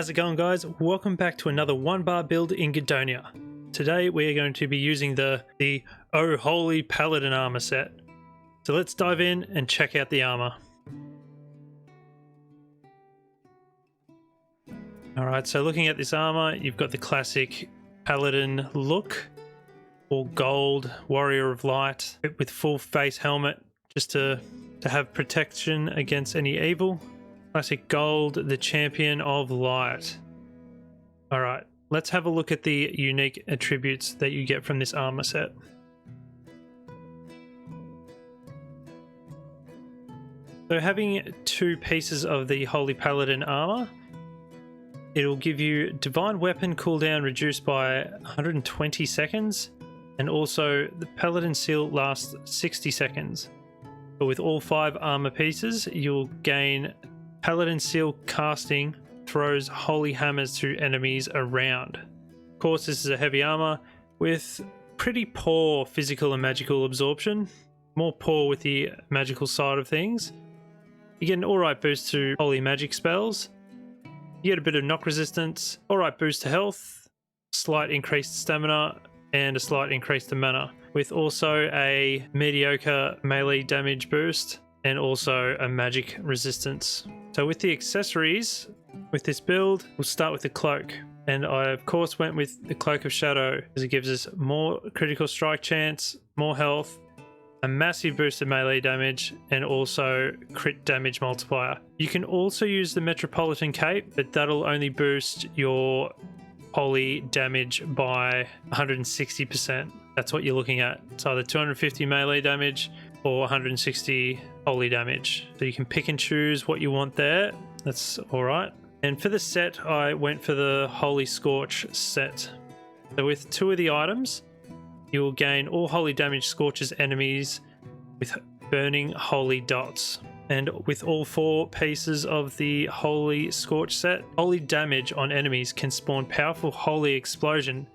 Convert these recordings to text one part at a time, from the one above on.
How's it going, guys? Welcome back to another one bar build in Gedonia. Today we are going to be using the Oh Holy Paladin armor set. So let's dive in and check out the armor. Alright, so looking at this armor, you've got the classic Paladin look, all gold, Warrior of Light, with full face helmet, just to have protection against any evil. Classic gold, the champion of light. Alright, let's have a look at the unique attributes that you get from this armor set. So having two pieces of the Holy Paladin armor, it'll give you Divine Weapon cooldown reduced by 120 seconds, and also the Paladin Seal lasts 60 seconds. But with all 5 armor pieces, you'll gain Paladin Seal casting throws holy hammers to enemies around. Of course, this is a heavy armor with pretty poor physical and magical absorption, more poor with the magical side of things. You get an alright boost to holy magic spells. You get a bit of knock resistance, alright boost to health, slight increased stamina, and a slight increase to mana, with also a mediocre melee damage boost and also a magic resistance. So with the accessories, with this build, we'll start with the cloak. And I of course went with the Cloak of Shadow because it gives us more critical strike chance, more health, a massive boost of melee damage, and also crit damage multiplier. You can also use the Metropolitan Cape, but that'll only boost your holy damage by 160%. That's what you're looking at. It's either 250 melee damage or 160 holy damage. So you can pick and choose what you want there. That's all right. And for the set, I went for the Holy Scorch set. So with 2 of the items, you will gain all holy damage scorches enemies with burning holy dots. And with all 4 pieces of the Holy Scorch set, holy damage on enemies can spawn powerful holy explosion,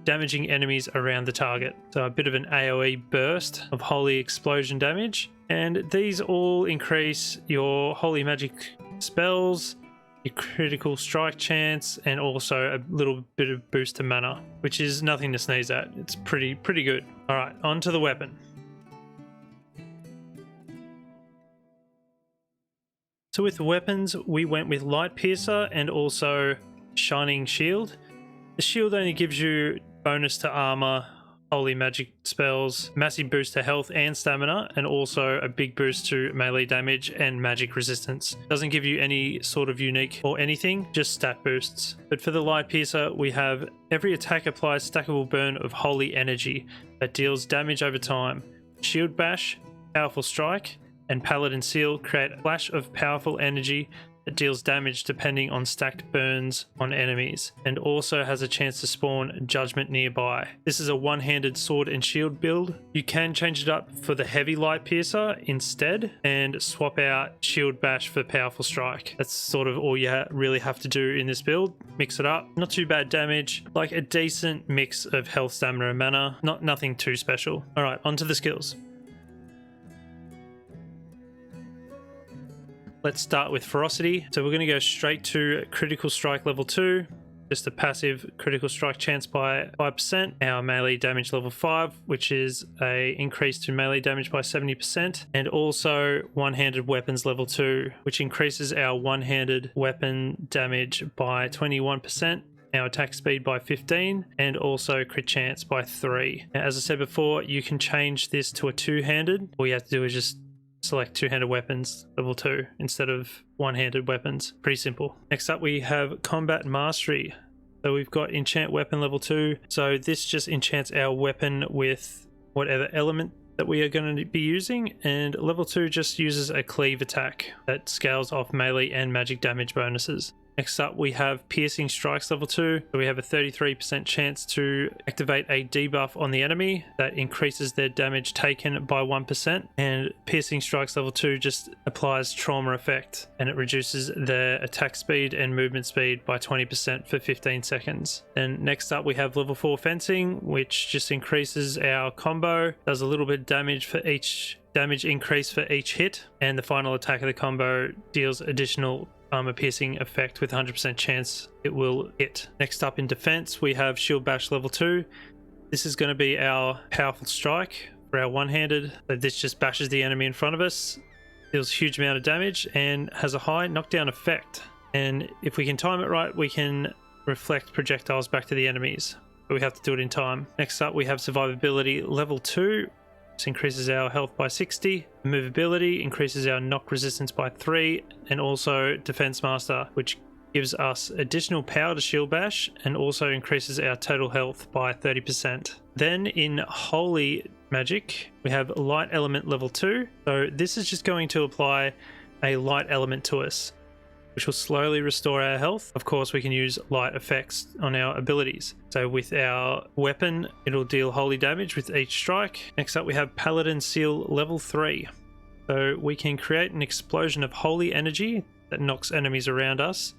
damaging enemies around the target. So a bit of an AoE burst of holy explosion damage. And these all increase your holy magic spells, your critical strike chance, and also a little bit of boost to mana, which is nothing to sneeze at. It's pretty good. All right, on to the weapon. So with weapons, we went with Light Piercer and also Shining Shield. The shield only gives you bonus to armor, holy magic spells, massive boost to health and stamina, and also a big boost to melee damage and magic resistance. Doesn't give you any sort of unique or anything, just stat boosts. But for the Light Piercer, we have every attack applies stackable burn of holy energy that deals damage over time. Shield Bash, Powerful Strike, and Paladin Seal create a flash of powerful energy that deals damage depending on stacked burns on enemies, and also has a chance to spawn Judgment nearby. This is a one-handed sword and shield build. You can change it up for the heavy Light Piercer instead and swap out Shield Bash for Powerful Strike. That's sort of all you really have to do in this build. Mix it up. Not too bad damage, like a decent mix of health, stamina, and mana. Nothing too special. Alright, on to the skills. Let's start with Ferocity. So we're going to go straight to Critical Strike level 2. Just a passive critical strike chance by 5%. Our melee damage level 5, which is a increase to melee damage by 70%. And also one-handed weapons level 2, which increases our one-handed weapon damage by 21%. Our attack speed by 15, and also crit chance by 3. Now, as I said before, you can change this to a two-handed. All you have to do is just select two-handed weapons level 2 instead of one-handed weapons. Pretty simple. Next up we have Combat Mastery. So we've got Enchant Weapon level 2. So this just enchants our weapon with whatever element that we are going to be using, and level 2 just uses a cleave attack that scales off melee and magic damage bonuses. Next up we have Piercing Strikes level 2. So we have a 33% chance to activate a debuff on the enemy that increases their damage taken by 1%. And Piercing Strikes level 2 just applies trauma effect, and it reduces their attack speed and movement speed by 20% for 15 seconds. And next up we have level 4 Fencing, which just increases our combo, does a little bit of damage for each damage increase for each hit, and the final attack of the combo deals additional armor piercing effect with 100% chance it will hit. Next up in defense, we have shield bash level 2. This is going to be our powerful strike for our one-handed. So this just bashes the enemy in front of us, deals a huge amount of damage, and has a high knockdown effect. And if we can time it right, we can reflect projectiles back to the enemies, but we have to do it in time. Next up, we have survivability level 2. This increases our health by 60. Movability increases our knock resistance by 3, and also Defense Master, which gives us additional power to shield bash and also increases our total health by 30%. Then in Holy Magic, we have Light Element level 2. So this is just going to apply a light element to us, which will slowly restore our health. Of course, we can use light effects on our abilities. So with our weapon, it'll deal holy damage with each strike. Next up, we have Paladin Seal level 3. So we can create an explosion of holy energy that knocks enemies around us,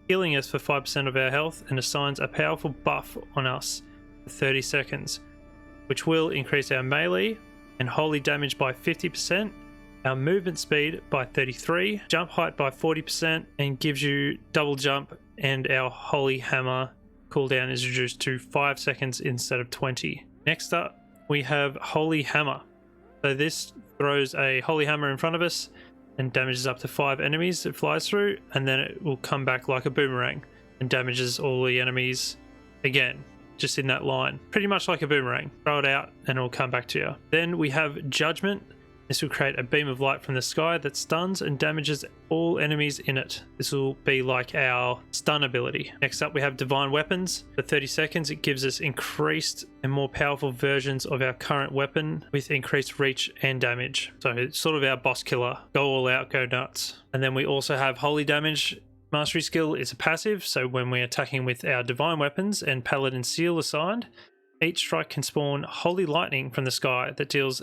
healing us for 5% of our health, and assigns a powerful buff on us for 30 seconds, which will increase our melee and holy damage by 50%, our movement speed by 33%, jump height by 40%, and gives you double jump, and our holy hammer cooldown is reduced to 5 seconds instead of 20. Next up, we have Holy Hammer. So this throws a holy hammer in front of us and damages up to 5 enemies it flies through, and then it will come back like a boomerang and damages all the enemies again, just in that line. Pretty much like a boomerang. Throw it out and it will come back to you. Then we have Judgment. This will create a beam of light from the sky that stuns and damages all enemies in it. This will be like our stun ability. Next up, we have Divine Weapons. For 30 seconds, it gives us increased and more powerful versions of our current weapon with increased reach and damage. So it's sort of our boss killer. Go all out, go nuts. And then we also have Holy Damage. Mastery skill is a passive, so when we're attacking with our Divine Weapons and Paladin Seal assigned, each strike can spawn Holy Lightning from the sky that deals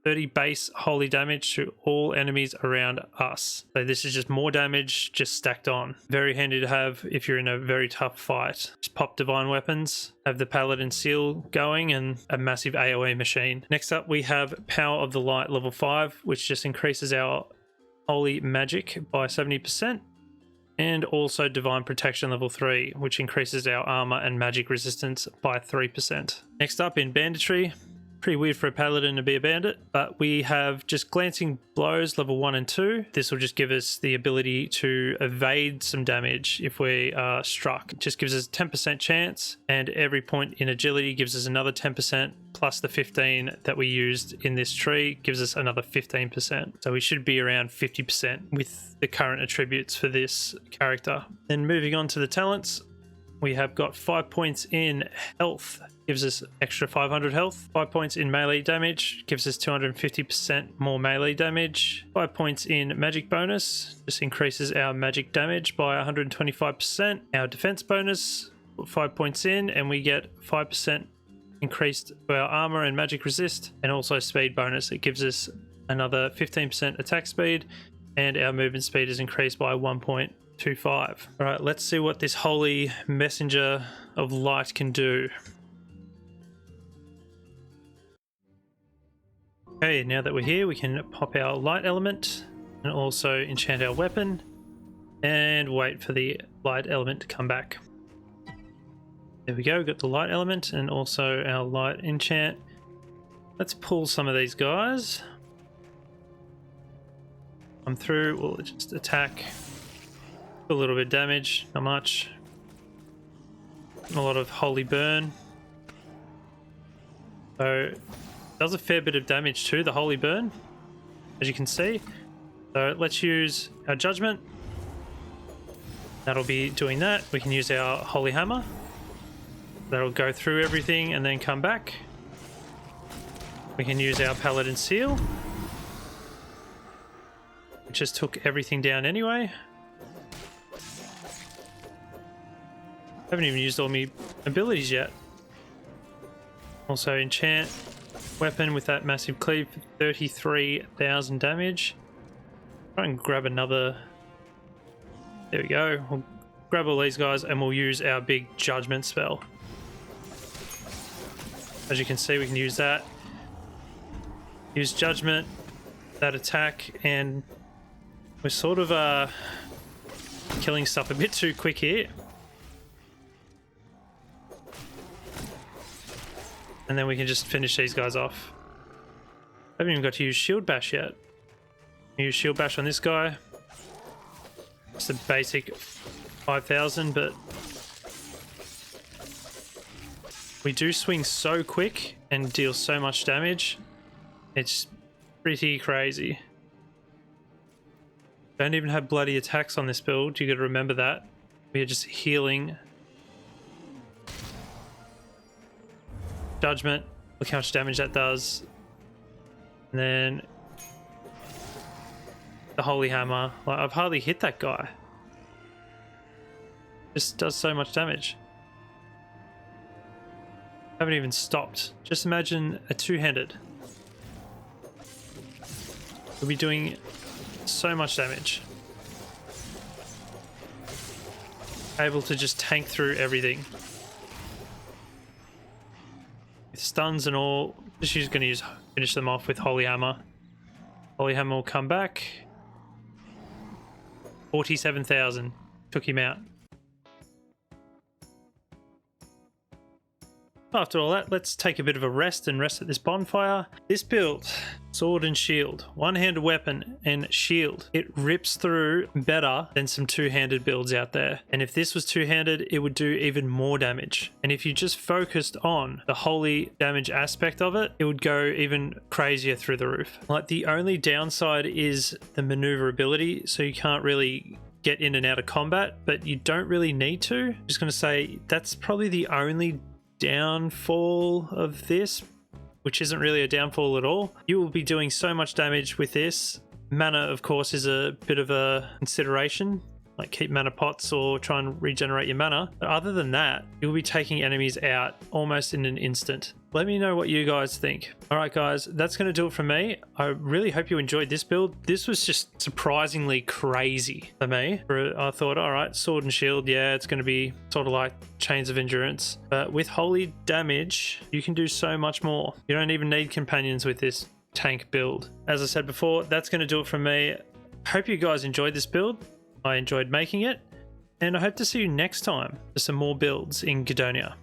30 base holy damage to all enemies around us. So this is just more damage just stacked on. Very handy to have if you're in a very tough fight. Just pop Divine Weapons, have the Paladin Seal going, and a massive AoE machine. Next up, we have Power of the Light level 5, which just increases our holy magic by 70%. And also Divine Protection level 3, which increases our armor and magic resistance by 3%. Next up in Banditry. Pretty weird for a paladin to be a bandit, but we have just Glancing Blows level 1 and 2. This will just give us the ability to evade some damage if we are struck. It just gives us a 10% chance, and every point in agility gives us another 10%, plus the 15 that we used in this tree gives us another 15%. So we should be around 50% with the current attributes for this character. Then moving on to the talents, we have got 5 points in health, gives us extra 500 health. 5 points in melee damage, gives us 250% more melee damage. 5 points in magic bonus, just increases our magic damage by 125%. Our defense bonus, put 5 points in, and we get 5% increased for our armor and magic resist. And also speed bonus, it gives us another 15% attack speed, and our movement speed is increased by 1.25. All right, let's see what this Holy Messenger of Light can do. Okay, now that we're here, we can pop our light element and also enchant our weapon and wait for the light element to come back. There we go, got the light element and also our light enchant. Let's pull some of these guys. Come through, we'll just attack. A little bit of damage, not much. A lot of holy burn. So does a fair bit of damage too, the holy burn, as you can see. So let's use our judgment. That'll be doing that. We can use our holy hammer. That'll go through everything and then come back. We can use our Paladin Seal, which just took everything down anyway. Haven't even used all my abilities yet. Also enchant weapon with that massive cleave for 33,000 damage. Try and grab another. There we go. We'll grab all these guys and we'll use our big judgment spell. As you can see, we can use that. Use judgment, that attack, and we're sort of killing stuff a bit too quick here. And then we can just finish these guys off. I haven't even got to use shield bash yet. Use shield bash on this guy. It's a basic 5,000, but we do swing so quick and deal so much damage. It's pretty crazy. Don't even have bloody attacks on this build. You got to remember that. We are just healing. Judgment. Look how much damage that does. And then the Holy Hammer. Like, I've hardly hit that guy. Just does so much damage. Haven't even stopped. Just imagine a two-handed. We'll be doing so much damage. Able to just tank through everything. With stuns and all. She's going to finish them off with Holy Hammer. Holy Hammer will come back. 47,000. Took him out. After all that, let's take a bit of a rest and rest at this bonfire. This build, sword and shield, one-handed weapon and shield. It rips through better than some two-handed builds out there. And if this was two-handed, it would do even more damage. And if you just focused on the holy damage aspect of it, it would go even crazier through the roof. Like, the only downside is the maneuverability, so you can't really get in and out of combat, but you don't really need to. I'm just going to say that's probably the only downfall of this, which isn't really a downfall at all. You will be doing so much damage with this. Mana, of course, is a bit of a consideration, like keep mana pots or try and regenerate your mana. But other than that, you'll be taking enemies out almost in an instant. Let me know what you guys think. All right, guys, that's going to do it from me. I really hope you enjoyed this build. This was just surprisingly crazy for me. I thought, all right, sword and shield, yeah, it's going to be sort of like Chains of Endurance. But with holy damage, you can do so much more. You don't even need companions with this tank build. As I said before, that's going to do it from me. Hope you guys enjoyed this build. I enjoyed making it, and I hope to see you next time for some more builds in Gedonia.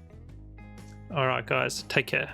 All right, guys, take care.